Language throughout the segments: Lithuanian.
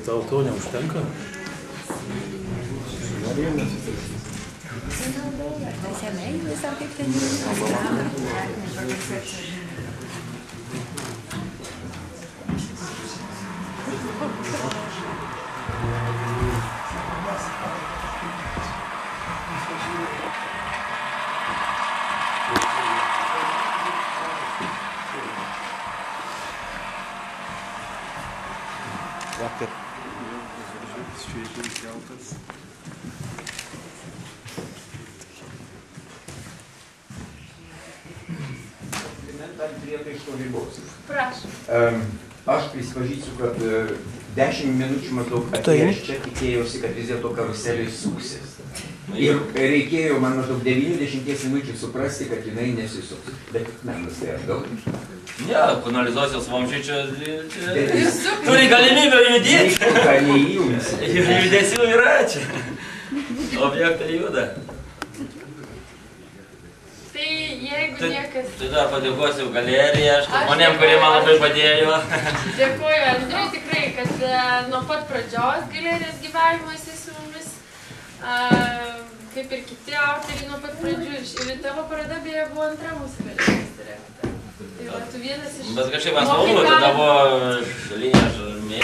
Tau to neužtenka? Vakar. Šviežiai keltas. Dar priekaišto ribos. Prašom. Aš prisipažįsiu, kad 10 minučių maždaug atėjęs čia tikėjausi, kad vis dėlto karuselės suksis. Ir reikėjo man maždaug 90 minučių suprasti, kad jinai nesisuks. Bet menas tai atgal. Ne, kanalizacijos vamzdžiai čia turi galimybę judėti. Ką neįjungsi. Judesių yra čia. Objektai juda. Tai jeigu niekas... Tai dar padėkosiu galeriją, žmonėm, kurie man labai padėjo. Dėkuoju, Andriui, tikrai, kad nuo pat pradžios galerijos gyvenimo esi su mumis. Kaip ir kiti autoriai nuo pat pradžių. Ir tavo paroda beje buvo antra mūsų galerijos direktorė. Tai va, tu vienas iš... Bet kažkaip man smagu, tada buvo šalinė žarmė.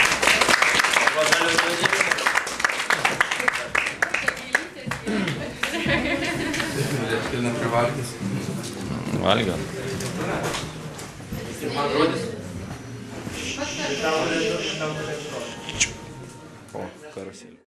Ir neprivalgys. Valgio. Ir man rodys. O, karuselė.